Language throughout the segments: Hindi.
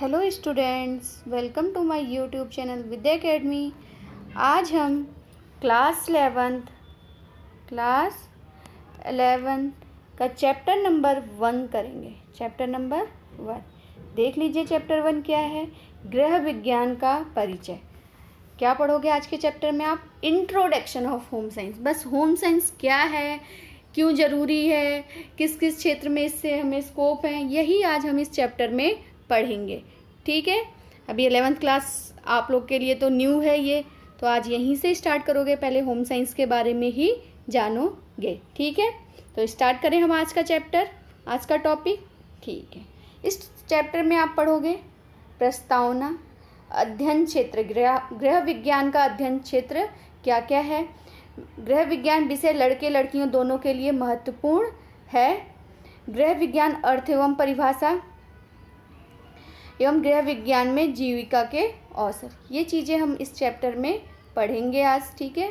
Hello students, welcome to my YouTube channel Vidya academy. आज हम क्लास 11 का चैप्टर नंबर 1 करेंगे। चैप्टर नंबर 1 देख लीजिए। चैप्टर 1 क्या है? गृह विज्ञान का परिचय। क्या पढ़ोगे आज के चैप्टर में आप? Introduction of home science. बस होम साइंस क्या है, क्यों ज़रूरी है, किस किस क्षेत्र में इससे हमें स्कोप है, यही आज हम इस चैप्टर में पढ़ेंगे। ठीक है, अभी 11th क्लास आप लोग के लिए तो न्यू है ये, तो आज यहीं से स्टार्ट करोगे। पहले होम साइंस के बारे में ही जानोगे। ठीक है, तो स्टार्ट करें हम आज का चैप्टर, आज का टॉपिक। ठीक है, इस चैप्टर में आप पढ़ोगे प्रस्तावना, अध्ययन क्षेत्र, गृह विज्ञान का अध्ययन क्षेत्र क्या क्या है, गृह विज्ञान विषय लड़के लड़कियों दोनों के लिए महत्वपूर्ण है, गृह विज्ञान अर्थ एवं परिभाषा एवं गृह विज्ञान में जीविका के अवसर, ये चीज़ें हम इस चैप्टर में पढ़ेंगे आज। ठीक है,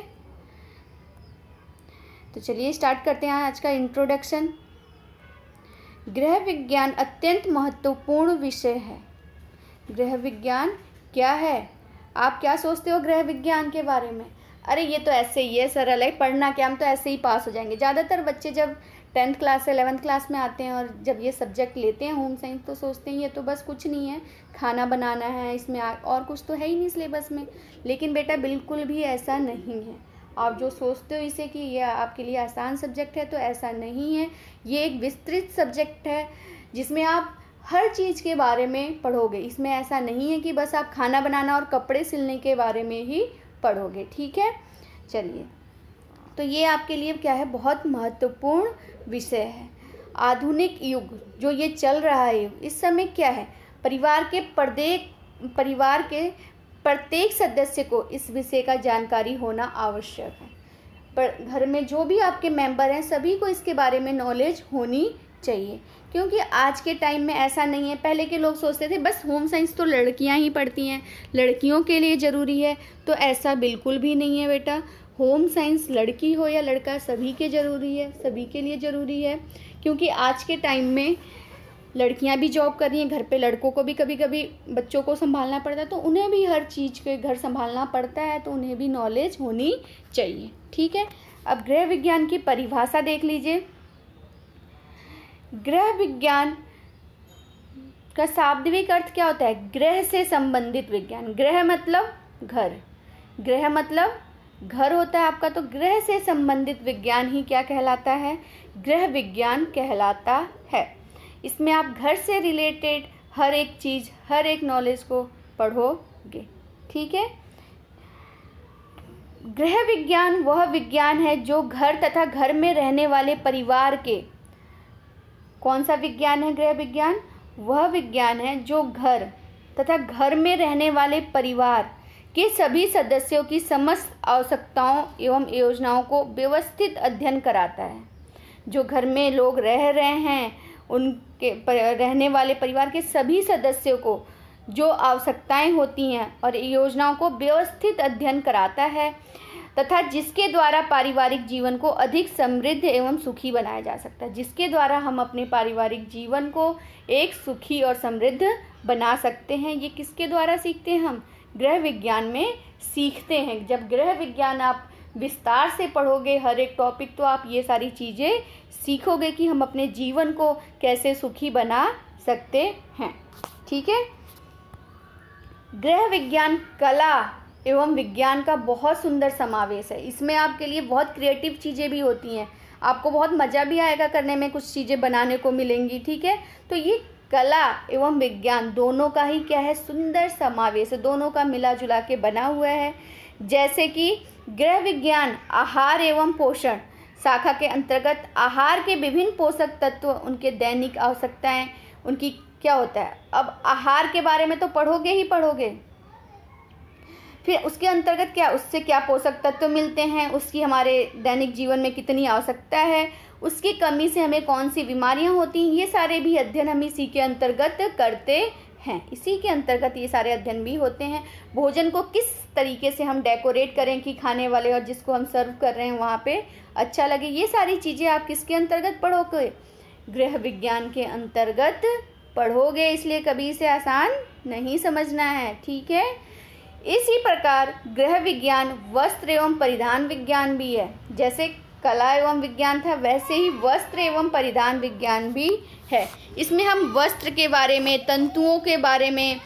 तो चलिए स्टार्ट करते हैं आज का इंट्रोडक्शन। गृह विज्ञान अत्यंत महत्वपूर्ण विषय है। गृह विज्ञान क्या है? आप क्या सोचते हो गृह विज्ञान के बारे में? अरे ये तो ऐसे ही है, सरल है, पढ़ना क्या, हम तो ऐसे ही पास हो जाएंगे। ज़्यादातर बच्चे जब 10th क्लास से 11th क्लास में आते हैं और जब ये सब्जेक्ट लेते हैं होम साइंस, तो सोचते हैं ये तो बस कुछ नहीं है, खाना बनाना है, इसमें और कुछ तो है ही नहीं सिलेबस में। लेकिन बेटा बिल्कुल भी ऐसा नहीं है। आप जो सोचते हो इसे कि ये आपके लिए आसान सब्जेक्ट है, तो ऐसा नहीं है। ये एक विस्तृत सब्जेक्ट है जिसमें आप हर चीज़ के बारे में पढ़ोगे। इसमें ऐसा नहीं है कि बस आप खाना बनाना और कपड़े सिलने के बारे में ही पढ़ोगे। ठीक है, चलिए, तो ये आपके लिए क्या है? बहुत महत्वपूर्ण विषय है। आधुनिक युग जो ये चल रहा है युग, इस समय क्या है? परिवार के प्रत्येक सदस्य को इस विषय का जानकारी होना आवश्यक है। पर घर में जो भी आपके मेंबर हैं सभी को इसके बारे में नॉलेज होनी चाहिए, क्योंकि आज के टाइम में ऐसा नहीं है। पहले के लोग सोचते थे बस होम साइंस तो लड़कियां ही पढ़ती हैं, लड़कियों के लिए ज़रूरी है, तो ऐसा बिल्कुल भी नहीं है बेटा। होम साइंस लड़की हो या लड़का सभी के ज़रूरी है, सभी के लिए ज़रूरी है। क्योंकि आज के टाइम में लड़कियां भी जॉब कर रही हैं, घर पे लड़कों को भी कभी कभी बच्चों को संभालना पड़ता है, तो उन्हें भी हर चीज़ के घर संभालना पड़ता है, तो उन्हें भी नॉलेज होनी चाहिए। ठीक है, अब गृह विज्ञान की परिभाषा देख लीजिए। गृह विज्ञान का शाब्दिक अर्थ क्या होता है? गृह से संबंधित विज्ञान। गृह मतलब घर, गृह मतलब घर होता है आपका, तो गृह से संबंधित विज्ञान ही क्या कहलाता है? गृह विज्ञान कहलाता है। इसमें आप घर से रिलेटेड हर एक चीज़, हर एक नॉलेज को पढ़ोगे। ठीक है, गृह विज्ञान वह विज्ञान है जो घर तथा घर में रहने वाले परिवार के, कौन सा विज्ञान है गृह विज्ञान? वह विज्ञान है जो घर तथा घर में रहने वाले परिवार के सभी सदस्यों की समस्त आवश्यकताओं एवं योजनाओं को व्यवस्थित अध्ययन कराता है। जो घर में लोग रह रहे हैं, उनके रहने वाले परिवार के सभी सदस्यों को जो आवश्यकताएं होती हैं और योजनाओं को व्यवस्थित अध्ययन कराता है, तथा जिसके द्वारा पारिवारिक जीवन को अधिक समृद्ध एवं सुखी बनाया जा सकता है। जिसके द्वारा हम अपने पारिवारिक जीवन को एक सुखी और समृद्ध बना सकते हैं। ये किसके द्वारा सीखते हैं? हम गृह विज्ञान में सीखते हैं। जब गृह विज्ञान आप विस्तार से पढ़ोगे हर एक टॉपिक, तो आप ये सारी चीज़ें सीखोगे कि हम अपने जीवन को कैसे सुखी बना सकते हैं। ठीक है, गृह विज्ञान कला एवं विज्ञान का बहुत सुंदर समावेश है। इसमें आपके लिए बहुत क्रिएटिव चीज़ें भी होती हैं, आपको बहुत मज़ा भी आएगा करने में, कुछ चीज़ें बनाने को मिलेंगी। ठीक है, तो ये कला एवं विज्ञान दोनों का ही क्या है? सुंदर समावेश है, दोनों का मिला जुला के बना हुआ है। जैसे कि गृह विज्ञान आहार एवं पोषण शाखा के अंतर्गत आहार के विभिन्न पोषक तत्व, उनके दैनिक आवश्यकताएं, उनकी क्या होता है। अब आहार के बारे में तो पढ़ोगे ही पढ़ोगे, फिर उसके अंतर्गत क्या, उससे क्या पोषक तत्व मिलते हैं, उसकी हमारे दैनिक जीवन में कितनी आवश्यकता है, उसकी कमी से हमें कौन सी बीमारियां होती हैं, ये सारे भी अध्ययन हम इसी के अंतर्गत करते हैं। इसी के अंतर्गत ये सारे अध्ययन भी होते हैं। भोजन को किस तरीके से हम डेकोरेट करें कि खाने वाले और जिसको हम सर्व कर रहे हैं वहाँ पे अच्छा लगे, ये सारी चीज़ें आप किसके अंतर्गत पढ़ोगे? गृह विज्ञान के अंतर्गत पढ़ोगे, इसलिए कभी इसे आसान नहीं समझना है, ठीक है। इसी प्रकार गृह विज्ञान वस्त्र एवं परिधान विज्ञान भी है। जैसे कला एवं विज्ञान था, वैसे ही वस्त्र एवं परिधान विज्ञान भी है। इसमें हम वस्त्र के बारे में, तंतुओं के बारे में,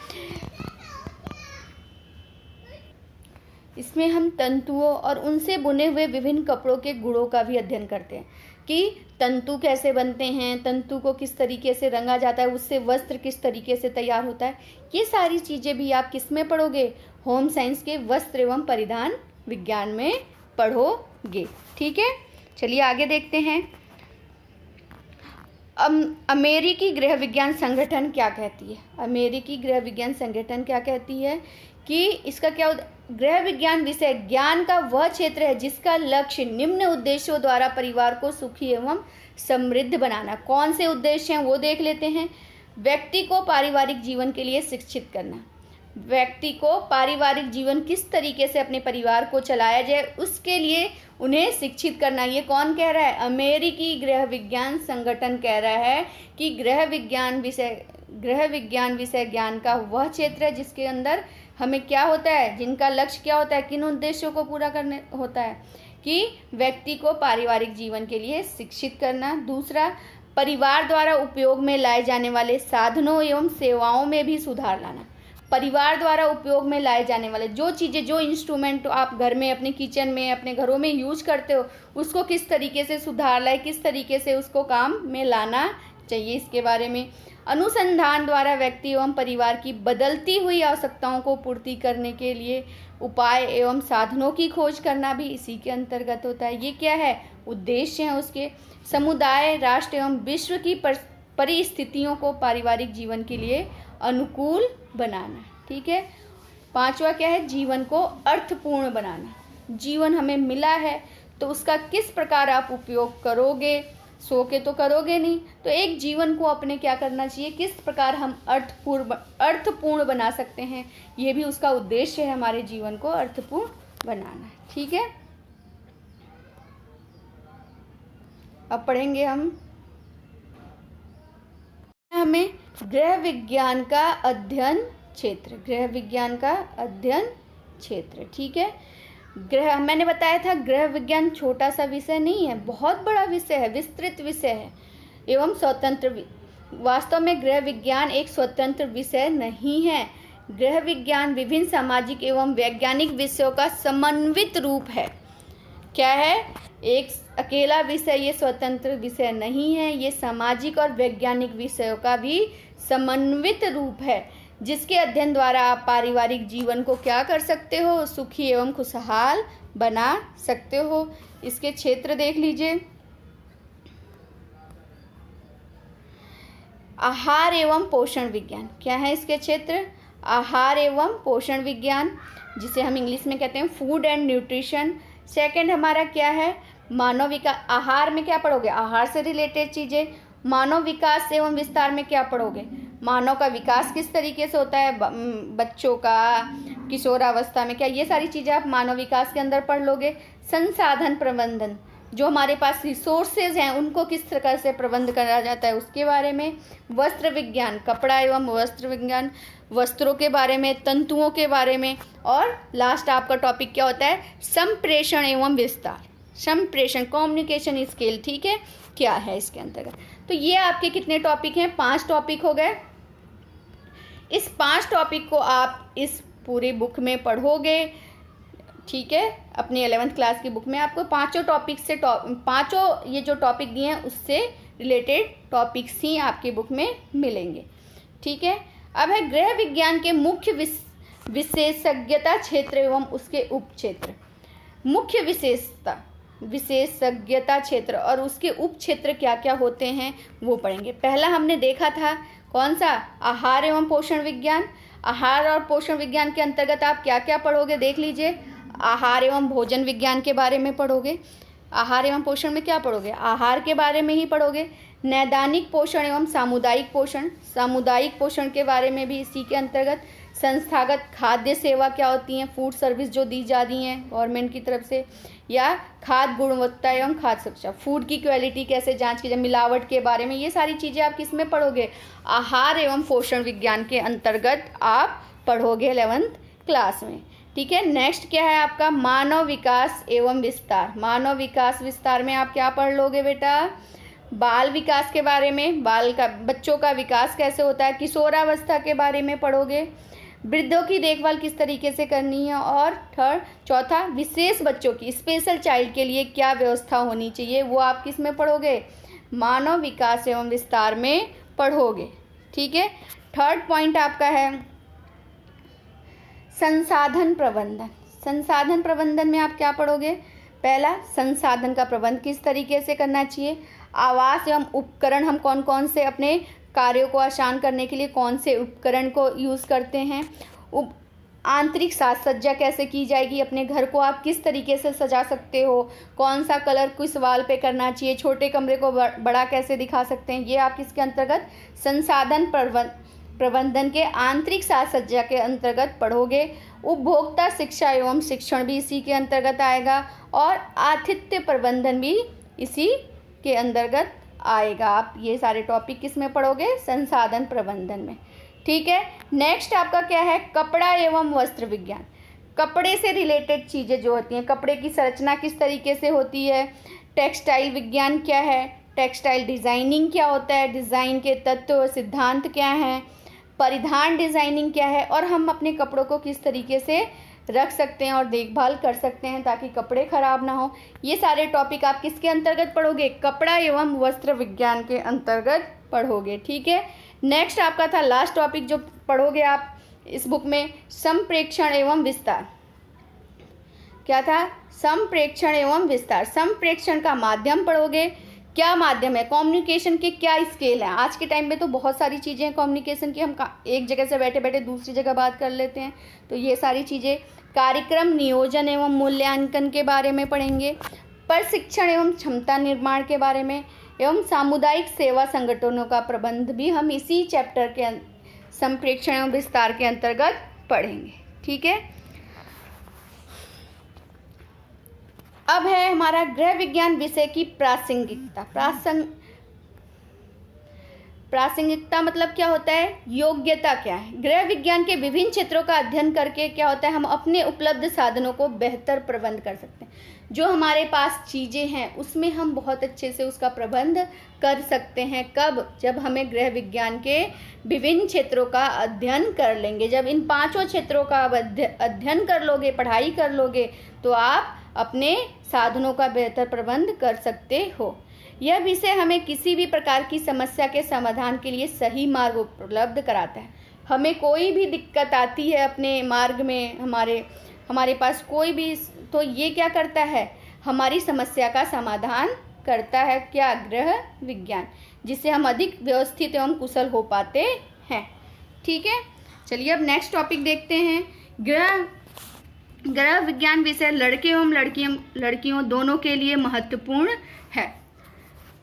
इसमें हम तंतुओं और उनसे बुने हुए विभिन्न कपड़ों के गुणों का भी अध्ययन करते हैं कि तंतु कैसे बनते हैं, तंतु को किस तरीके से रंगा जाता है, उससे वस्त्र किस तरीके से तैयार होता है। ये सारी चीज़ें भी आप किस में पढ़ोगे? होम साइंस के वस्त्र एवं परिधान विज्ञान में पढ़ोगे, ठीक है। चलिए आगे देखते हैं। अमेरिकी गृह विज्ञान संगठन क्या कहती है? अमेरिकी गृह विज्ञान संगठन क्या कहती है कि इसका क्या गृह विज्ञान विषय ज्ञान का वह क्षेत्र है जिसका लक्ष्य निम्न उद्देश्यों द्वारा परिवार को सुखी एवं समृद्ध बनाना। कौन से उद्देश्य हैं वो देख लेते हैं। व्यक्ति को पारिवारिक जीवन के लिए शिक्षित करना, व्यक्ति को पारिवारिक जीवन किस तरीके से अपने परिवार को चलाया जाए उसके लिए उन्हें शिक्षित करना। ये कौन कह रहा है? अमेरिकी गृह विज्ञान संगठन कह रहा है कि गृह विज्ञान विषय ज्ञान का वह क्षेत्र है जिसके अंदर हमें क्या होता है, जिनका लक्ष्य क्या होता है, किन उद्देश्यों को पूरा करने होता है कि व्यक्ति को पारिवारिक जीवन के लिए शिक्षित करना। दूसरा, परिवार द्वारा उपयोग में लाए जाने वाले साधनों एवं सेवाओं में भी सुधार लाना। परिवार द्वारा उपयोग में लाए जाने वाले जो चीज़ें, जो इंस्ट्रूमेंट आप घर में, अपने किचन में, अपने घरों में यूज करते हो, उसको किस तरीके से सुधार लाए, किस तरीके से उसको काम में लाना चाहिए, इसके बारे में। अनुसंधान द्वारा व्यक्ति एवं परिवार की बदलती हुई आवश्यकताओं को पूर्ति करने के लिए उपाय एवं साधनों की खोज करना भी इसी के अंतर्गत होता है। ये क्या है? उद्देश्य हैं उसके। समुदाय, राष्ट्र एवं विश्व की परिस्थितियों को पारिवारिक जीवन के लिए अनुकूल बनाना, ठीक है। पांचवा क्या है? जीवन को अर्थपूर्ण बनाना। जीवन हमें मिला है तो उसका किस प्रकार आप उपयोग करोगे? सो के तो करोगे नहीं, तो एक जीवन को अपने क्या करना चाहिए, किस प्रकार हम अर्थपूर्ण बना सकते हैं, ये भी उसका उद्देश्य है, हमारे जीवन को अर्थपूर्ण बनाना, ठीक है। अब पढ़ेंगे हमें गृह विज्ञान का अध्ययन क्षेत्र, गृह विज्ञान का अध्ययन क्षेत्र, ठीक है। मैंने बताया था गृह विज्ञान छोटा सा विषय नहीं है, बहुत बड़ा विषय है, विस्तृत विषय है एवं स्वतंत्र। वास्तव में गृह विज्ञान एक स्वतंत्र विषय नहीं है। गृह विज्ञान विभिन्न सामाजिक एवं वैज्ञानिक विषयों का समन्वित रूप है। क्या है? एक अकेला विषय, ये स्वतंत्र विषय नहीं है, ये सामाजिक और वैज्ञानिक विषयों का भी समन्वित रूप है, जिसके अध्ययन द्वारा आप पारिवारिक जीवन को क्या कर सकते हो, सुखी एवं खुशहाल बना सकते हो। इसके क्षेत्र देख लीजिए। आहार एवं पोषण विज्ञान, क्या है इसके क्षेत्र? आहार एवं पोषण विज्ञान, जिसे हम इंग्लिश में कहते हैं फूड एंड न्यूट्रिशन। सेकंड हमारा क्या है? मानव विकास। आहार में क्या पढ़ोगे? आहार से रिलेटेड चीज़ें। मानव विकास एवं विस्तार में क्या पढ़ोगे? मानव का विकास किस तरीके से होता है, बच्चों का, किशोरावस्था में क्या, ये सारी चीज़ें आप मानव विकास के अंदर पढ़ लोगे। संसाधन प्रबंधन, जो हमारे पास रिसोर्सेज हैं उनको किस प्रकार से प्रबंध करा जाता है उसके बारे में। वस्त्र विज्ञान, कपड़ा एवं वस्त्र विज्ञान, वस्त्रों के बारे में, तंतुओं के बारे में। और लास्ट आपका टॉपिक क्या होता है? संप्रेषण एवं विस्तार। संप्रेषण, कम्युनिकेशन स्किल, ठीक है, क्या है इसके अंतर्गत। तो ये आपके कितने टॉपिक हैं? 5 टॉपिक हो गए। इस 5 टॉपिक को आप इस पूरी बुक में पढ़ोगे, ठीक है। अपनी 11th क्लास की बुक में आपको 5 टॉपिक से पाँचों ये जो टॉपिक दिए हैं उससे रिलेटेड टॉपिक्स ही आपकी बुक में मिलेंगे, ठीक है। अब है गृह विज्ञान के मुख्य विशेषज्ञता क्षेत्र एवं उसके उप क्षेत्र। मुख्य विशेषज्ञता क्षेत्र और उसके उप क्षेत्र क्या क्या होते हैं वो पढ़ेंगे। पहला हमने देखा था कौन सा? आहार एवं पोषण विज्ञान। आहार और पोषण विज्ञान के अंतर्गत आप क्या क्या पढ़ोगे देख लीजिए। आहार एवं भोजन विज्ञान के बारे में पढ़ोगे। आहार एवं पोषण में क्या पढ़ोगे? आहार के बारे में ही पढ़ोगे। नैदानिक पोषण एवं सामुदायिक पोषण, सामुदायिक पोषण के बारे में भी इसी के अंतर्गत। संस्थागत खाद्य सेवा क्या होती हैं, फूड सर्विस जो दी जा रही हैं गवर्नमेंट की तरफ से, या खाद्य गुणवत्ता एवं खाद्य सुरक्षा, फूड की क्वालिटी कैसे जांच की जाए, मिलावट के बारे में, ये सारी चीज़ें आप किस में पढ़ोगे, आहार एवं पोषण विज्ञान के अंतर्गत आप पढ़ोगे 11th क्लास में। ठीक है, नेक्स्ट क्या है आपका मानव विकास एवं विस्तार। मानव विकास विस्तार में आप क्या पढ़ लोगे बेटा, बाल विकास के बारे में, बच्चों का विकास कैसे होता है, किशोरावस्था के बारे में पढ़ोगे, वृद्धों की देखभाल किस तरीके से करनी है, और चौथा विशेष बच्चों की, स्पेशल चाइल्ड के लिए क्या व्यवस्था होनी चाहिए, वो आप किस में पढ़ोगे, मानव विकास एवं विस्तार में पढ़ोगे। ठीक है, थर्ड पॉइंट आपका है संसाधन प्रबंधन। संसाधन प्रबंधन में आप क्या पढ़ोगे, पहला संसाधन का प्रबंध किस तरीके से करना चाहिए, आवास एवं उपकरण, हम कौन कौन से अपने कार्यों को आसान करने के लिए कौन से उपकरण को यूज़ करते हैं, आंतरिक साज सज्जा कैसे की जाएगी, अपने घर को आप किस तरीके से सजा सकते हो, कौन सा कलर किस वाल पे करना चाहिए, छोटे कमरे को बड़ा कैसे दिखा सकते हैं, ये आप किसके अंतर्गत संसाधन प्रबंधन के आंतरिक साज सज्जा के अंतर्गत पढ़ोगे। उपभोक्ता शिक्षा एवं शिक्षण भी इसी के अंतर्गत आएगा, और आतिथ्य प्रबंधन भी इसी के अंतर्गत आएगा। आप ये सारे टॉपिक किस में पढ़ोगे, संसाधन प्रबंधन में। ठीक है, नेक्स्ट आपका क्या है कपड़ा एवं वस्त्र विज्ञान। कपड़े से रिलेटेड चीज़ें जो होती हैं, कपड़े की संरचना किस तरीके से होती है, टेक्सटाइल विज्ञान क्या है, टेक्सटाइल डिज़ाइनिंग क्या होता है, डिज़ाइन के तत्व और सिद्धांत क्या हैं, परिधान डिज़ाइनिंग क्या है, और हम अपने कपड़ों को किस तरीके से रख सकते हैं और देखभाल कर सकते हैं ताकि कपड़े ख़राब ना हो। ये सारे टॉपिक आप किसके अंतर्गत पढ़ोगे, कपड़ा एवं वस्त्र विज्ञान के अंतर्गत पढ़ोगे। ठीक है, नेक्स्ट आपका था लास्ट टॉपिक जो पढ़ोगे आप इस बुक में, संप्रेक्षण एवं विस्तार। क्या था, संप्रेक्षण एवं विस्तार। संप्रेक्षण का माध्यम पढ़ोगे, क्या माध्यम है, कम्युनिकेशन के क्या स्केल हैं। आज के टाइम में तो बहुत सारी चीज़ें हैं कम्युनिकेशन की, हम एक जगह से बैठे बैठे दूसरी जगह बात कर लेते हैं, तो ये सारी चीज़ें। कार्यक्रम नियोजन एवं मूल्यांकन के बारे में पढ़ेंगे, प्रशिक्षण एवं क्षमता निर्माण के बारे में, एवं सामुदायिक सेवा संगठनों का प्रबंध भी हम इसी चैप्टर के संप्रेक्षण एवं विस्तार के अंतर्गत पढ़ेंगे। ठीक है, अब है हमारा गृह विज्ञान विषय की प्रासंगिकता। प्रासंगिकता मतलब क्या होता है, योग्यता क्या है। गृह विज्ञान के विभिन्न क्षेत्रों का अध्ययन करके क्या होता है, हम अपने उपलब्ध साधनों को बेहतर प्रबंध कर सकते हैं। जो हमारे पास चीज़ें हैं उसमें हम बहुत अच्छे से उसका प्रबंध कर सकते हैं। कब, जब हमें गृह विज्ञान के विभिन्न क्षेत्रों का अध्ययन कर लेंगे। जब इन पांचों क्षेत्रों का अध्ययन कर लोगे, पढ़ाई कर लोगे, तो आप अपने साधनों का बेहतर प्रबंध कर सकते हो। यह विषय हमें किसी भी प्रकार की समस्या के समाधान के लिए सही मार्ग उपलब्ध कराता है। हमें कोई भी दिक्कत आती है अपने मार्ग में, हमारे पास कोई भी, तो ये क्या करता है, हमारी समस्या का समाधान करता है। क्या, गृह विज्ञान, जिससे हम अधिक व्यवस्थित एवं कुशल हो पाते हैं। ठीक है, चलिए अब नेक्स्ट टॉपिक देखते हैं। गृह विज्ञान विषय लड़के एवं लड़कियों दोनों के लिए महत्वपूर्ण है।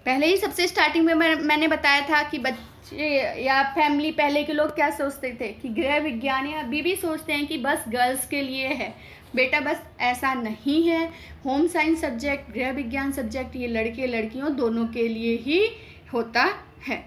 पहले ही सबसे स्टार्टिंग में मैंने बताया था कि बच्चे या फैमिली, पहले के लोग क्या सोचते थे कि गृह विज्ञान, या अभी भी सोचते हैं कि बस गर्ल्स के लिए है। बेटा बस ऐसा नहीं है, होम साइंस सब्जेक्ट, गृह विज्ञान सब्जेक्ट ये लड़के लड़कियों दोनों के लिए ही होता है।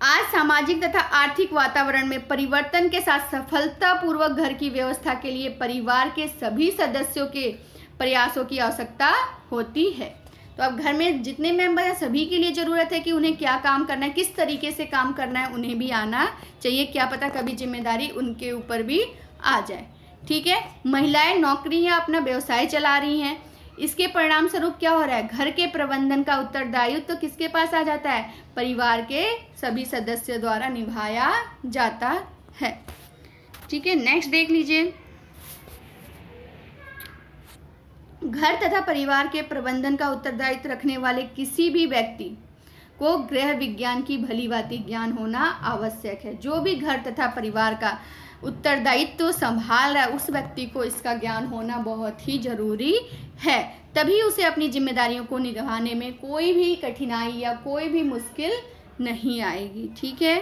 आज सामाजिक तथा आर्थिक वातावरण में परिवर्तन के साथ सफलतापूर्वक घर की व्यवस्था के लिए परिवार के सभी सदस्यों के प्रयासों की आवश्यकता होती है। तो अब घर में जितने मेंबर हैं सभी के लिए ज़रूरत है कि उन्हें क्या काम करना है, किस तरीके से काम करना है, उन्हें भी आना चाहिए। क्या पता कभी जिम्मेदारी उनके ऊपर भी आ जाए। ठीक है, महिलाएं नौकरी या अपना व्यवसाय चला रही हैं, इसके परिणाम स्वरूप क्या हो रहा है, घर के प्रबंधन का उत्तरदायित्व तो किसके पास आ जाता है, परिवार के सभी सदस्यों द्वारा निभाया जाता है। ठीक है, नेक्स्ट देख लीजिए। घर तथा परिवार के प्रबंधन का उत्तरदायित्व रखने वाले किसी भी व्यक्ति को गृह विज्ञान की भलीभांति ज्ञान होना आवश्यक है। जो भी घर तथा परिवार का उत्तरदायित्व संभाल रहा है उस व्यक्ति को इसका ज्ञान होना बहुत ही जरूरी है, तभी उसे अपनी जिम्मेदारियों को निभाने में कोई भी कठिनाई या कोई भी मुश्किल नहीं आएगी। ठीक है,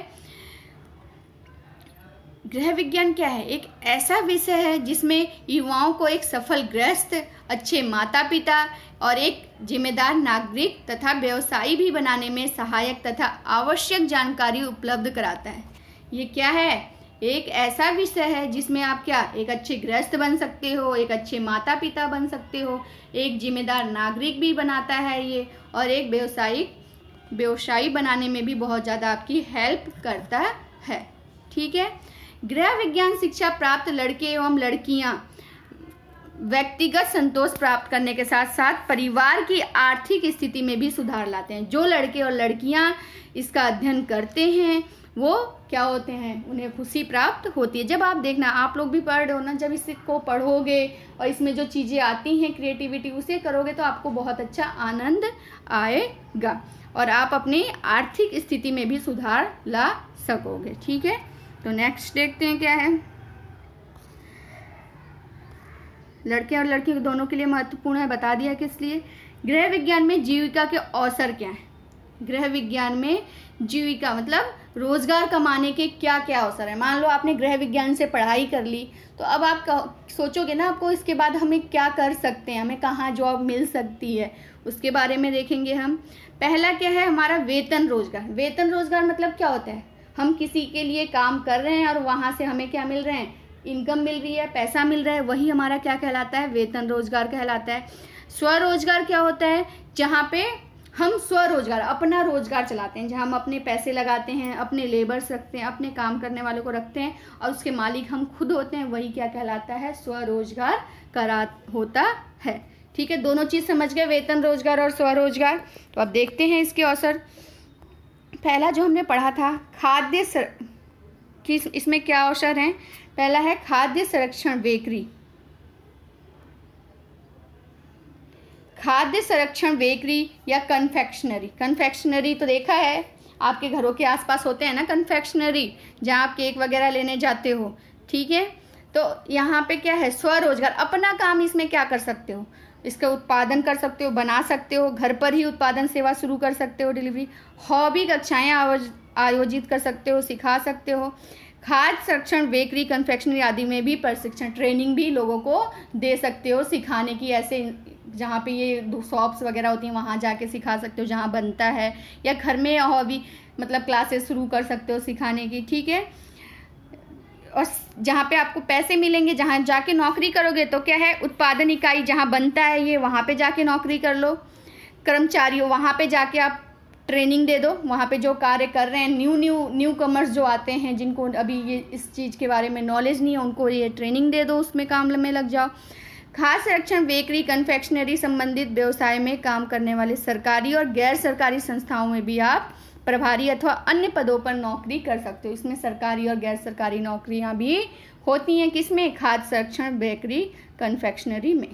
गृह विज्ञान क्या है? एक ऐसा विषय है जिसमें युवाओं को एक सफल गृहस्थ, अच्छे माता पिता और एक जिम्मेदार नागरिक तथा व्यवसायी भी बनाने में सहायक तथा आवश्यक जानकारी उपलब्ध कराता है। ये क्या है? एक ऐसा विषय है जिसमें आप क्या, एक अच्छे गृहस्थ बन सकते हो, एक अच्छे माता पिता बन सकते हो, एक जिम्मेदार नागरिक भी बनाता है ये, और एक व्यवसायी बनाने में भी बहुत ज़्यादा आपकी हेल्प करता है। ठीक है। गृह विज्ञान शिक्षा प्राप्त लड़के एवं लड़कियां व्यक्तिगत संतोष प्राप्त करने के साथ साथ परिवार की आर्थिक स्थिति में भी सुधार लाते हैं। जो लड़के और लड़कियां इसका अध्ययन करते हैं वो क्या होते हैं, उन्हें खुशी प्राप्त होती है। जब आप देखना, आप लोग भी पढ़ रहे हो ना, जब इसको पढ़ोगे और इसमें जो चीज़ें आती हैं क्रिएटिविटी उसे करोगे तो आपको बहुत अच्छा आनंद आएगा और आप अपनी आर्थिक स्थिति में भी सुधार ला सकोगे। ठीक है। तो नेक्स्ट देखते हैं क्या है। लड़के और लड़की दोनों के लिए महत्वपूर्ण है, बता दिया किस लिए। गृह विज्ञान में जीविका के अवसर क्या हैं? गृह विज्ञान में जीविका मतलब रोजगार कमाने के क्या क्या अवसर है। मान लो आपने गृह विज्ञान से पढ़ाई कर ली तो अब आप सोचोगे ना आपको इसके बाद हमें क्या कर सकते हैं, हमें कहाँ जॉब मिल सकती है, उसके बारे में देखेंगे हम। पहला क्या है हमारा वेतन रोजगार। वेतन रोजगार मतलब क्या होता है, हम किसी के लिए काम कर रहे हैं और वहाँ से हमें क्या मिल रहे हैं, इनकम मिल रही है, पैसा मिल रहा है, वही हमारा क्या कहलाता है, वेतन रोजगार कहलाता है। स्वरोजगार क्या होता है, जहाँ पे हम स्वरोजगार अपना रोजगार चलाते हैं, जहाँ हम अपने पैसे लगाते हैं, अपने लेबर्स रखते हैं, अपने काम करने वालों को रखते हैं और उसके मालिक हम खुद होते हैं, वही क्या कहलाता है, स्वरोजगार होता है। ठीक है, दोनों चीज़ समझ गए, वेतन रोजगार और स्वरोजगार। तो अब देखते हैं इसके अवसर। पहला जो हमने पढ़ा था खाद्य कि इसमें क्या अवसर हैं। पहला है खाद्य संरक्षण बेकरी। खाद्य संरक्षण बेकरी या कन्फेक्शनरी। कन्फेक्शनरी तो देखा है, आपके घरों के आसपास होते हैं ना कन्फेक्शनरी, जहाँ आप केक वगैरह लेने जाते हो। ठीक है, तो यहाँ पे क्या है, स्वरोजगार, अपना काम इसमें क्या कर सकते हो, इसका उत्पादन कर सकते हो, बना सकते हो, घर पर ही उत्पादन सेवा शुरू कर सकते हो, डिलीवरी, हॉबी कक्षाएं आयोजित कर सकते हो, सिखा सकते हो। खाद्य संरक्षण बेकरी कन्फेक्शनरी आदि में भी प्रशिक्षण ट्रेनिंग भी लोगों को दे सकते हो सिखाने की। ऐसे जहाँ पे ये शॉप्स वगैरह होती हैं वहाँ जाके सिखा सकते हो जहाँ बनता है, या घर में हॉबी मतलब क्लासेस शुरू कर सकते हो सिखाने की। ठीक है, और जहाँ पे आपको पैसे मिलेंगे, जहाँ जाके नौकरी करोगे तो क्या है, उत्पादन इकाई जहाँ बनता है ये, वहाँ पे जाके नौकरी कर लो। कर्मचारियों, वहाँ पे जाके आप ट्रेनिंग दे दो, वहाँ पे जो कार्य कर रहे हैं, न्यू कमर्स जो आते हैं जिनको अभी ये इस चीज़ के बारे में नॉलेज नहीं है, उनको ये ट्रेनिंग दे दो, उसमें काम में लग जाओ। खाद्य संरक्षण बेकरी कन्फेक्शनरी संबंधित व्यवसाय में काम करने वाले सरकारी और गैर सरकारी संस्थाओं में भी आप प्रभारी अथवा अन्य पदों पर नौकरी कर सकते हो। इसमें सरकारी और गैर सरकारी नौकरियां भी होती हैं, किसमें, खाद्य संरक्षण बेकरी कन्फेक्शनरी में।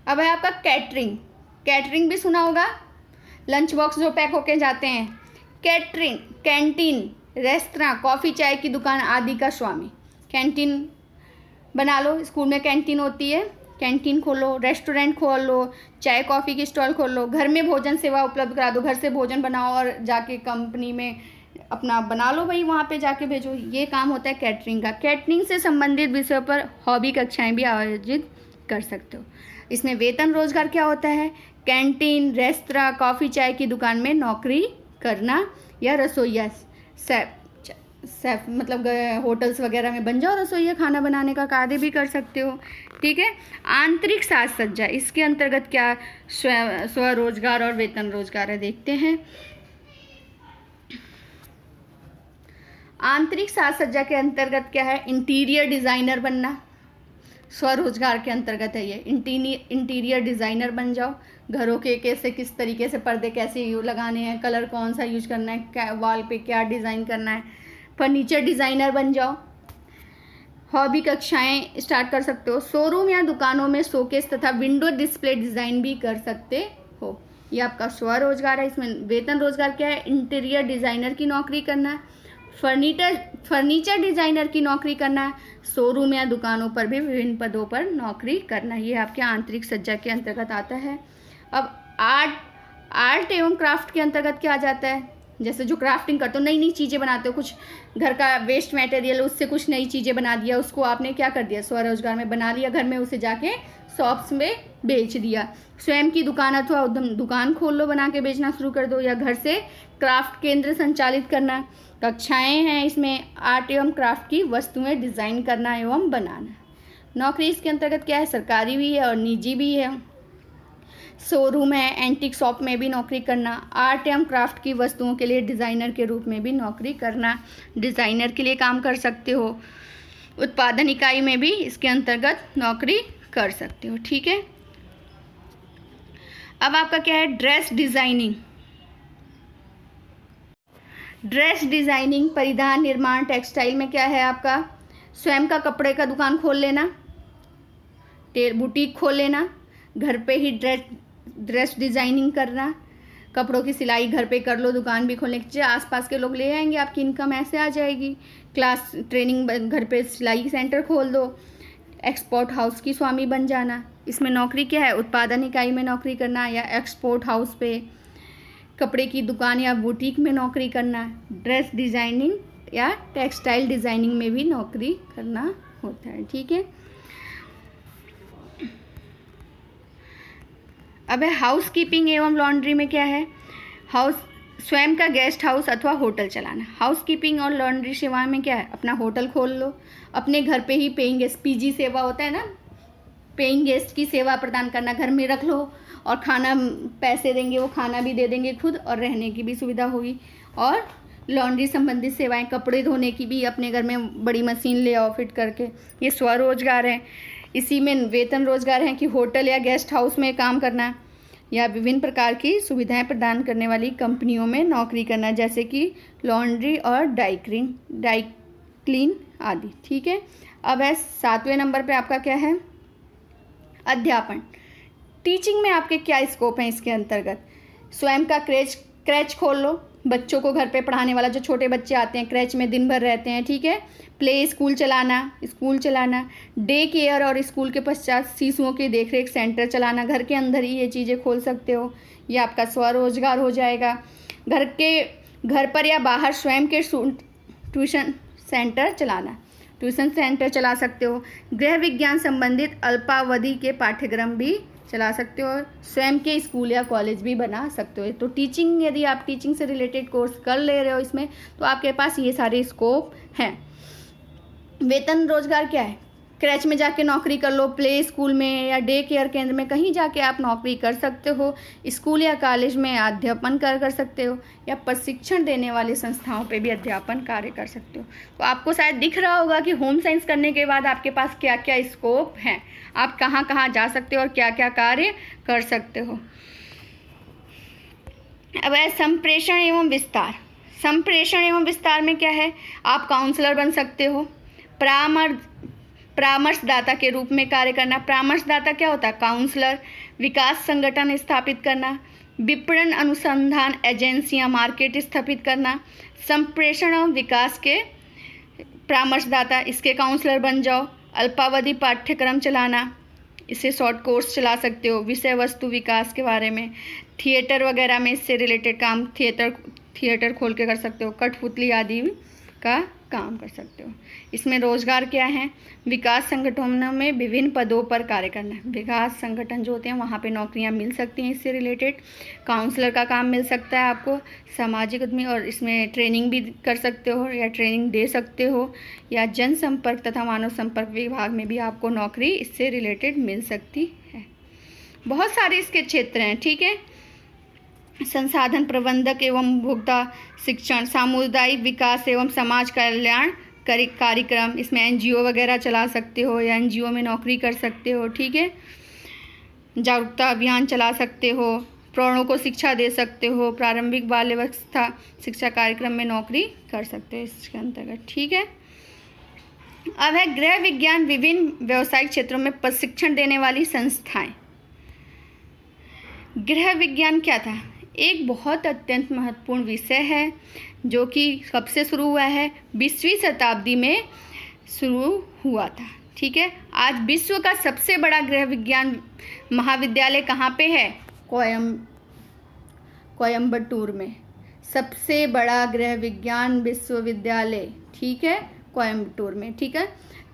अब है आपका कैटरिंग। कैटरिंग भी सुना होगा, लंच बॉक्स जो पैक होके जाते हैं। कैटरिंग, कैंटीन, रेस्तरां, कॉफ़ी चाय की दुकान आदि का स्वामी। कैंटीन बना लो, स्कूल में कैंटीन होती है, कैंटीन खोलो, रेस्टोरेंट खोल लो, चाय कॉफ़ी की स्टॉल खोल लो, घर में भोजन सेवा उपलब्ध करा दो, घर से भोजन बनाओ और जाके कंपनी में अपना बना लो, भाई वहाँ पे जाके भेजो। ये काम होता है कैटरिंग का। कैटरिंग से संबंधित विषयों पर हॉबी कक्षाएं भी आयोजित कर सकते हो। इसमें वेतन रोजगार क्या होता है, कैंटीन, रेस्तरां, कॉफ़ी चाय की दुकान में नौकरी करना, या रसोईया, सेफ मतलब होटल्स वगैरह में बन जाओ रसोईया, खाना बनाने का कार्य भी कर सकते हो। ठीक है, आंतरिक साज सज्जा, इसके अंतर्गत क्या स्वरोजगार और वेतन रोजगार है, देखते हैं। आंतरिक साज सज्जा के अंतर्गत क्या है, इंटीरियर डिज़ाइनर बनना, स्वरोजगार के अंतर्गत है ये। इंटीरियर डिज़ाइनर बन जाओ, घरों के कैसे किस तरीके से पर्दे कैसे लगाने हैं, कलर कौन सा यूज करना है, क्या वॉल पे क्या डिज़ाइन करना है। फर्नीचर डिज़ाइनर बन जाओ। हॉबी कक्षाएं स्टार्ट कर सकते हो। शोरूम या दुकानों में शोकेस तथा विंडो डिस्प्ले डिज़ाइन भी कर सकते हो। ये आपका स्वरोजगार है। इसमें वेतन रोजगार क्या है, इंटीरियर डिज़ाइनर की नौकरी करना है, फर्नीचर डिज़ाइनर की नौकरी करना है, शोरूम या दुकानों पर भी विभिन्न पदों पर नौकरी करना। ये आपके आंतरिक सज्जा के अंतर्गत आता है। अब आर्ट एवं क्राफ्ट के अंतर्गत क्या आ जाता है? जैसे जो क्राफ्टिंग करते हो, नई नई चीज़ें बनाते हो, कुछ घर का वेस्ट मटेरियल उससे कुछ नई चीज़ें बना दिया, उसको आपने क्या कर दिया, स्वरोजगार में बना लिया, घर में उसे जाके शॉप्स में बेच दिया। स्वयं की दुकान अथवा उद्यम दुकान खोल लो, बना के बेचना शुरू कर दो, या घर से क्राफ्ट केंद्र संचालित करना। कक्षाएं हैं इसमें आर्ट एवं क्राफ्ट की वस्तुएं डिज़ाइन करना एवं बनाना। नौकरी इसके अंतर्गत क्या है? सरकारी भी है और निजी भी है। शोरूम है, एंटीक शॉप में भी नौकरी करना, आर्ट एवं क्राफ्ट की वस्तुओं के लिए डिज़ाइनर के रूप में भी नौकरी करना, डिज़ाइनर के लिए काम कर सकते हो। उत्पादन इकाई में भी इसके अंतर्गत नौकरी कर सकते हो। ठीक है, अब आपका क्या है? Dress designing. ड्रेस डिज़ाइनिंग, परिधान निर्माण, टेक्सटाइल में क्या है आपका? स्वयं का कपड़े का दुकान खोल लेना, बुटीक खोल लेना, घर पे ही ड्रेस डिज़ाइनिंग करना, कपड़ों की सिलाई घर पे कर लो, दुकान भी खोलने की आसपास के लोग ले आएंगे, आपकी इनकम ऐसे आ जाएगी। क्लास ट्रेनिंग, घर पे सिलाई सेंटर खोल दो, एक्सपोर्ट हाउस की स्वामी बन जाना। इसमें नौकरी क्या है? उत्पादन इकाई में नौकरी करना, या एक्सपोर्ट हाउस पे, कपड़े की दुकान या बुटीक में नौकरी करना। ड्रेस डिज़ाइनिंग या टेक्सटाइल डिज़ाइनिंग में भी नौकरी करना होता है। ठीक है, अब है हाउस कीपिंग एवं लॉन्ड्री में क्या है? स्वयं का गेस्ट हाउस अथवा होटल चलाना। हाउस कीपिंग और लॉन्ड्री सेवा में क्या है? अपना होटल खोल लो, अपने घर पे ही पेइंग गेस्ट, पीजी सेवा होता है ना, पेइंग गेस्ट की सेवा प्रदान करना, घर में रख लो और खाना पैसे देंगे, वो खाना भी दे देंगे खुद, और रहने की भी सुविधा होगी। और लॉन्ड्री संबंधित सेवाएं, कपड़े धोने की भी अपने घर में बड़ी मशीन ले आओ फिट करके, ये स्वरोजगार है। इसी में वेतन रोजगार है कि होटल या गेस्ट हाउस में काम करना, या विभिन्न प्रकार की सुविधाएं प्रदान करने वाली कंपनियों में नौकरी करना, जैसे कि लॉन्ड्री और डाई क्लीन आदि। ठीक है, अब है 7वें नंबर पे आपका क्या है? अध्यापन। टीचिंग में आपके क्या स्कोप हैं इसके अंतर्गत? स्वयं का क्रैच खोल लो, बच्चों को घर पे पढ़ाने वाला, जो छोटे बच्चे आते हैं क्रैच में दिन भर रहते हैं। ठीक है, प्ले स्कूल चलाना, डे केयर और स्कूल के पश्चात शिशुओं की देखरेख सेंटर चलाना, घर के अंदर ही ये चीज़ें खोल सकते हो, ये आपका स्वरोजगार हो जाएगा। घर पर या बाहर स्वयं के ट्यूशन सेंटर चला सकते हो। गृह विज्ञान संबंधित अल्पावधि के पाठ्यक्रम भी चला सकते हो, और स्वयं के स्कूल या कॉलेज भी बना सकते हो। तो टीचिंग, यदि आप टीचिंग से रिलेटेड कोर्स कर ले रहे हो इसमें, तो आपके पास ये सारे स्कोप हैं। वेतन रोजगार क्या है? क्रैच में जाके नौकरी कर लो, प्ले स्कूल में या डे केयर केंद्र में कहीं जाके आप नौकरी कर सकते हो। स्कूल या कॉलेज में अध्यापन कर सकते हो, या प्रशिक्षण देने वाली संस्थाओं पे भी अध्यापन कार्य कर सकते हो। तो आपको शायद दिख रहा होगा कि होम साइंस करने के बाद आपके पास क्या क्या स्कोप हैं, आप कहाँ कहाँ जा सकते हो और क्या क्या कार्य कर सकते हो। अब है संप्रेषण एवं विस्तार। संप्रेषण एवं विस्तार में क्या है? आप काउंसलर बन सकते हो, परामर्शदाता के रूप में कार्य करना। परामर्शदाता क्या होता है? काउंसलर। विकास संगठन स्थापित करना, विपणन अनुसंधान एजेंसियां, मार्केट स्थापित करना। संप्रेषण और विकास के परामर्शदाता, इसके काउंसलर बन जाओ। अल्पावधि पाठ्यक्रम चलाना, इससे शॉर्ट कोर्स चला सकते हो विषय वस्तु विकास के बारे में। थिएटर वगैरह में इससे रिलेटेड काम, थिएटर खोल के कर सकते हो। कठपुतली आदि का काम कर सकते हो। इसमें रोजगार क्या है? विकास संगठनों में विभिन्न पदों पर कार्य करना। विकास संगठन जो होते हैं वहाँ पे नौकरियाँ मिल सकती हैं इससे रिलेटेड। काउंसलर का काम मिल सकता है आपको, सामाजिक उद्यमी, और इसमें ट्रेनिंग भी कर सकते हो या ट्रेनिंग दे सकते हो, या जनसंपर्क तथा मानव संपर्क विभाग में भी आपको नौकरी इससे रिलेटेड मिल सकती है। बहुत सारे इसके क्षेत्र हैं। ठीक है, संसाधन प्रबंधक एवं उपभोक्ता शिक्षण, सामुदायिक विकास एवं समाज कल्याण कार्यक्रम, इसमें एनजीओ वगैरह चला सकते हो या एनजीओ में नौकरी कर सकते हो। ठीक है, जागरूकता अभियान चला सकते हो, प्रौढ़ों को शिक्षा दे सकते हो, प्रारंभिक बाल्यावस्था शिक्षा कार्यक्रम में नौकरी कर सकते हो इसके अंतर्गत। ठीक है, अब है गृह विज्ञान, विभिन्न व्यावसायिक क्षेत्रों में प्रशिक्षण देने वाली संस्थाएं। गृह विज्ञान क्या था? एक बहुत अत्यंत महत्वपूर्ण विषय है जो कि कब से शुरू हुआ है? 20वीं शताब्दी में शुरू हुआ था। ठीक है, आज विश्व का सबसे बड़ा गृह विज्ञान महाविद्यालय कहाँ पे है? कोयम्बटूर में सबसे बड़ा गृह विज्ञान विश्वविद्यालय, ठीक है, कोयम्बटूर में, ठीक है।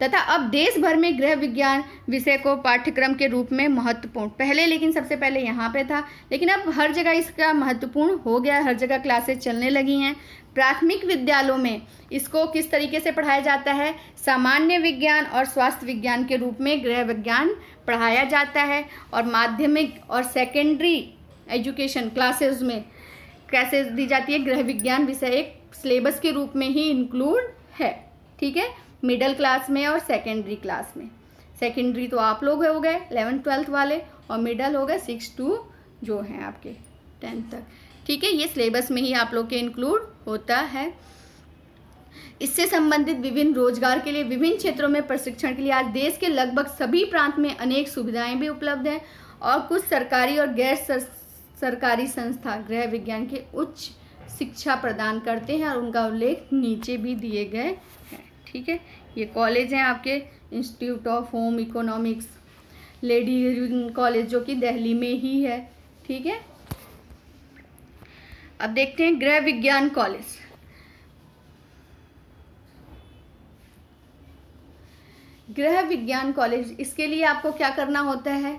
तथा अब देश भर में गृह विज्ञान विषय को पाठ्यक्रम के रूप में महत्वपूर्ण, पहले लेकिन सबसे पहले यहाँ पे था, लेकिन अब हर जगह इसका महत्वपूर्ण हो गया, हर जगह क्लासेस चलने लगी हैं। प्राथमिक विद्यालयों में इसको किस तरीके से पढ़ाया जाता है, सामान्य विज्ञान और स्वास्थ्य विज्ञान के रूप में गृह विज्ञान पढ़ाया जाता है। और माध्यमिक और सेकेंडरी एजुकेशन क्लासेस में कैसे दी जाती है, गृह विज्ञान विषय एक सिलेबस के रूप में ही इंक्लूड है, ठीक है, मिडिल क्लास में और सेकेंडरी क्लास में। सेकेंडरी तो आप लोग हो गए 11th 12th वाले, और मिडल हो गए 6 to जो हैं आपके 10th तक, ठीक है। ये सिलेबस में ही आप लोग के इंक्लूड होता है। इससे संबंधित विभिन्न रोजगार के लिए विभिन्न क्षेत्रों में प्रशिक्षण के लिए आज देश के लगभग सभी प्रांत में अनेक सुविधाएं भी उपलब्ध हैं, और कुछ सरकारी और गैर सरकारी संस्था गृह विज्ञान के उच्च शिक्षा प्रदान करते हैं, और उनका उल्लेख नीचे भी दिए गए हैं, ठीक है। ये कॉलेज हैं आपके, institute of home economics, lady college जो कि दिल्ली में ही है, ठीक है। अब देखते हैं गृह विज्ञान कॉलेज। गृह विज्ञान कॉलेज, इसके लिए आपको क्या करना होता है,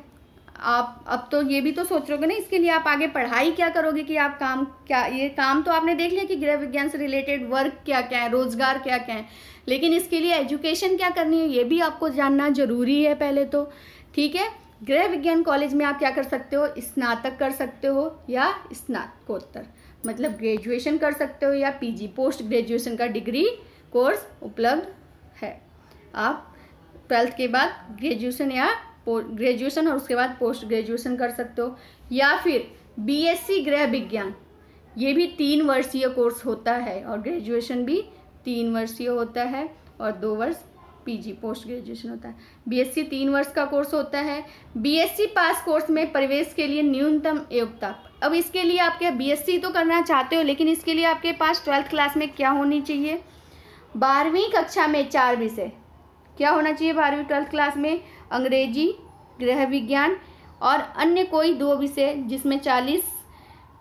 आप अब तो ये भी तो सोच रहे हो ना, इसके लिए आप आगे पढ़ाई क्या करोगे, कि आप काम क्या, ये काम तो आपने देख लिया कि गृह विज्ञान से रिलेटेड वर्क क्या क्या है, रोजगार क्या क्या है, लेकिन इसके लिए एजुकेशन क्या करनी है ये भी आपको जानना जरूरी है पहले तो, ठीक है। गृह विज्ञान कॉलेज में आप क्या कर सकते हो, स्नातक कर सकते हो या स्नातकोत्तर, मतलब ग्रेजुएशन कर सकते हो या पीजी पोस्ट ग्रेजुएशन का डिग्री कोर्स उपलब्ध है। आप 12th के बाद ग्रेजुएशन या ग्रेजुएशन और उसके बाद पोस्ट ग्रेजुएशन कर सकते हो, या फिर बीएससी गृह विज्ञान, ये भी 3 वर्षीय कोर्स होता है, और ग्रेजुएशन भी 3 वर्षीय होता है, और 2 वर्ष पीजी पोस्ट ग्रेजुएशन होता है। बीएससी 3 वर्ष का कोर्स होता है। बीएससी पास कोर्स में प्रवेश के लिए न्यूनतम योग्यता, अब इसके लिए आपके बीएससी तो करना चाहते हो, लेकिन इसके लिए आपके पास 12th क्लास में क्या होनी चाहिए, 12वीं कक्षा में 4 विषय क्या होना चाहिए, 12वीं 12th क्लास में अंग्रेजी, गृह विज्ञान और अन्य कोई 2 विषय जिसमें 40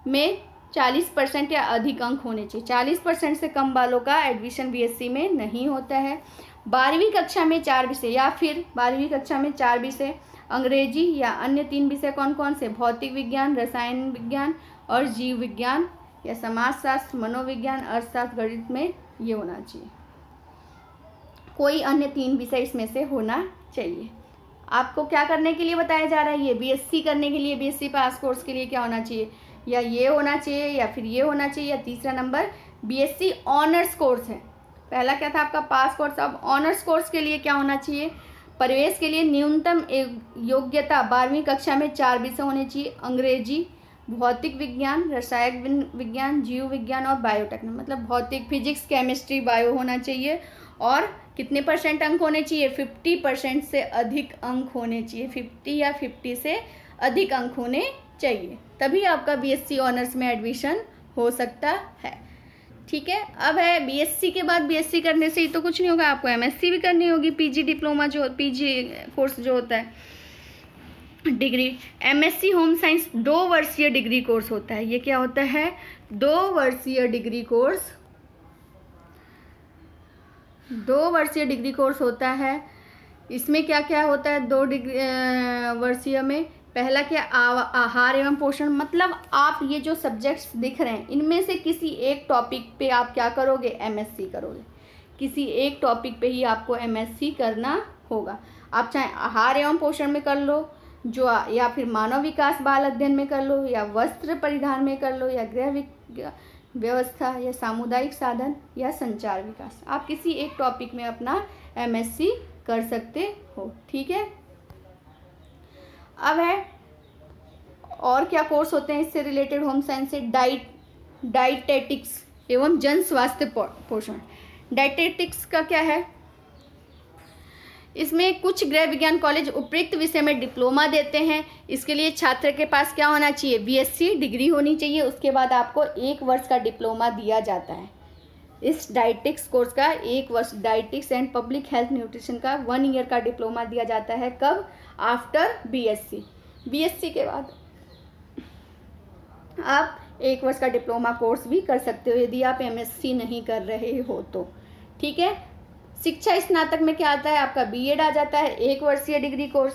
में 40% या अधिक अंक होने चाहिए। 40% से कम वालों का एडमिशन बीएससी में नहीं होता है। 12वीं कक्षा में 4 विषय, या फिर 12वीं कक्षा में 4 विषय अंग्रेजी या अन्य 3 विषय कौन कौन से, भौतिक विज्ञान, रसायन विज्ञान और जीव विज्ञान, या समाजशास्त्र, मनोविज्ञान, अर्थशास्त्र, गणित में ये होना चाहिए। कोई अन्य 3 विषय इसमें से होना चाहिए। आपको क्या करने के लिए बताया जा रहा है, ये बीएससी करने के लिए, बीएससी पास कोर्स के लिए क्या होना चाहिए, या ये होना चाहिए या फिर ये होना चाहिए, या तीसरा नंबर बीएससी ऑनर्स कोर्स है। पहला क्या था आपका पास कोर्स, अब ऑनर्स कोर्स के लिए क्या होना चाहिए, प्रवेश के लिए न्यूनतम योग्यता 12वीं कक्षा में 4 विषय होने चाहिए, अंग्रेजी, भौतिक विज्ञान, रसायन विज्ञान, जीव विज्ञान और बायोटेक्नोलॉजी, मतलब भौतिक, फिजिक्स, केमिस्ट्री, बायो होना चाहिए, और कितने % अंक होने चाहिए, 50% से अधिक अंक होने चाहिए, 50 या 50 से अधिक अंक होने चाहिए, तभी आपका बीएससी ऑनर्स में एडमिशन हो सकता है, ठीक है। अब है बीएससी के बाद, बीएससी करने से ही तो कुछ नहीं होगा, आपको एमएससी भी करनी होगी, पीजी डिप्लोमा जो पीजी कोर्स जो होता है, डिग्री। एमएससी होम साइंस 2 वर्षीय डिग्री कोर्स होता है। ये क्या होता है, 2 वर्षीय डिग्री कोर्स, 2 वर्षीय डिग्री कोर्स होता है। इसमें क्या क्या होता है 2 वर्षीय में, पहला क्या, आहार एवं पोषण, मतलब आप ये जो सब्जेक्ट्स दिख रहे हैं इनमें से किसी एक टॉपिक पे आप क्या करोगे, एमएससी करोगे, किसी एक टॉपिक पे ही आपको एमएससी करना होगा। आप चाहे आहार एवं पोषण में कर लो जो, या फिर मानव विकास बाल अध्ययन में कर लो, या वस्त्र परिधान में कर लो, या गृह व्यवस्था, या सामुदायिक साधन, या संचार विकास, आप किसी एक टॉपिक में अपना एमएससी कर सकते हो, ठीक है। अब है और क्या कोर्स होते हैं इससे रिलेटेड होम साइंस से, डाइटेटिक्स एवं जन स्वास्थ्य पोषण। डाइटेटिक्स का क्या है, इसमें कुछ गृह विज्ञान कॉलेज उपयुक्त विषय में डिप्लोमा देते हैं। इसके लिए छात्र के पास क्या होना चाहिए, बीएससी डिग्री होनी चाहिए, उसके बाद आपको 1 वर्ष का डिप्लोमा दिया जाता है। इस डाइटेटिक्स कोर्स का 1 वर्ष, dietetics and public health nutrition का 1 ईयर का डिप्लोमा दिया जाता है। कब, आफ्टर बीएससी। बीएससी के बाद आप 1 वर्ष का डिप्लोमा कोर्स भी कर सकते हो यदि आप MSc नहीं कर रहे हो तो। ठीक है। शिक्षा स्नातक में क्या आता है आपका B.Ed आ जाता है, 1 वर्षीय डिग्री कोर्स।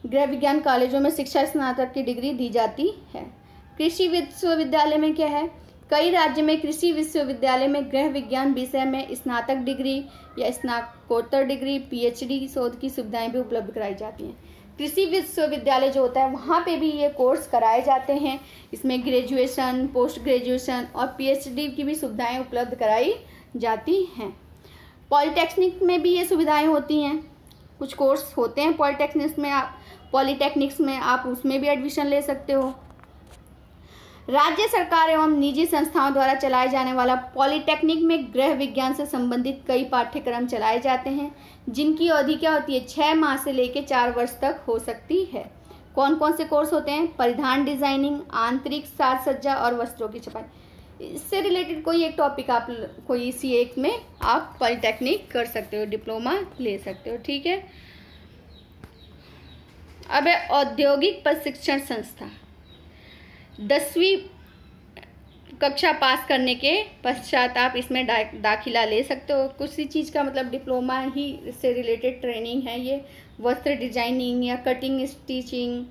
गृह विज्ञान कॉलेजों में शिक्षा स्नातक की डिग्री दी जाती है। कृषि विश्वविद्यालय में क्या है, कई राज्य में कृषि विश्वविद्यालय में गृह विज्ञान विषय में स्नातक डिग्री या स्नातकोत्तर डिग्री PhD शोध की सुविधाएं भी उपलब्ध कराई जाती हैं। कृषि विश्वविद्यालय जो होता है वहाँ पे भी ये कोर्स कराए जाते हैं। इसमें ग्रेजुएशन, पोस्ट ग्रेजुएशन और PhD की भी सुविधाएं उपलब्ध कराई जाती हैं। पॉलिटेक्निक में भी ये सुविधाएं होती हैं, कुछ कोर्स होते हैं पॉलिटेक्निक्स में आप उसमें भी एडमिशन ले सकते हो। राज्य सरकार एवं निजी संस्थाओं द्वारा चलाए जाने वाला पॉलिटेक्निक में गृह विज्ञान से संबंधित कई पाठ्यक्रम चलाए जाते हैं जिनकी अवधि क्या होती है, 6 माह से लेकर 4 वर्ष तक हो सकती है। कौन कौन से कोर्स होते हैं, परिधान डिजाइनिंग, आंतरिक साज सज्जा और वस्त्रों की छपाई। इससे रिलेटेड कोई एक टॉपिक आप कोई इसी एक में आप पॉलिटेक्निक कर सकते हो, डिप्लोमा ले सकते हो। ठीक है। अब है औद्योगिक प्रशिक्षण संस्था। 10वीं कक्षा पास करने के पश्चात आप इसमें दाखिला ले सकते हो। किसी चीज़ का मतलब डिप्लोमा ही से रिलेटेड ट्रेनिंग है ये, वस्त्र डिजाइनिंग या कटिंग स्टिचिंग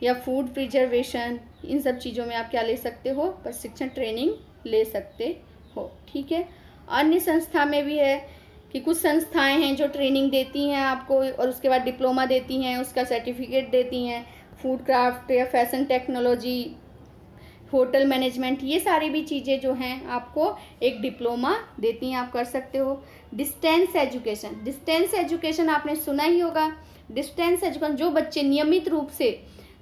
या फूड प्रिजर्वेशन, इन सब चीज़ों में आप क्या ले सकते हो, प्रशिक्षण ट्रेनिंग ले सकते हो। ठीक है। अन्य संस्था में भी है कि कुछ संस्थाएं हैं जो ट्रेनिंग देती हैं आपको और उसके बाद डिप्लोमा देती हैं, उसका सर्टिफिकेट देती हैं। फूड क्राफ्ट या फैशन टेक्नोलॉजी, होटल मैनेजमेंट, ये सारी भी चीज़ें जो हैं आपको एक डिप्लोमा देती हैं, आप कर सकते हो। डिस्टेंस एजुकेशन आपने सुना ही होगा। डिस्टेंस एजुकेशन जो बच्चे नियमित रूप से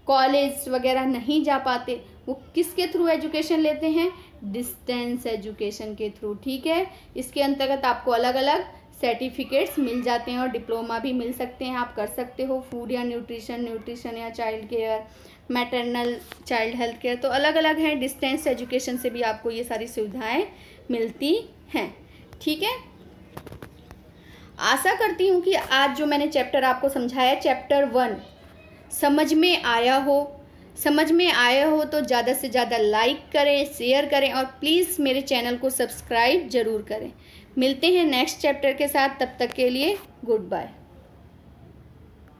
कॉलेज वगैरह नहीं जा पाते वो किसके थ्रू एजुकेशन लेते हैं, डिस्टेंस एजुकेशन के थ्रू। ठीक है। इसके अंतर्गत आपको अलग अलग सर्टिफिकेट्स मिल जाते हैं और डिप्लोमा भी मिल सकते हैं, आप कर सकते हो। फूड या न्यूट्रिशन या child care, maternal child health care, तो अलग अलग हैं। डिस्टेंस एजुकेशन से भी आपको ये सारी सुविधाएं मिलती हैं। ठीक है। आशा करती हूँ कि आज जो मैंने चैप्टर आपको समझाया, चैप्टर 1 समझ में आया हो तो ज़्यादा से ज़्यादा लाइक करें, शेयर करें और प्लीज़ मेरे चैनल को सब्सक्राइब ज़रूर करें। मिलते हैं नेक्स्ट चैप्टर के साथ, तब तक के लिए गुड बाय।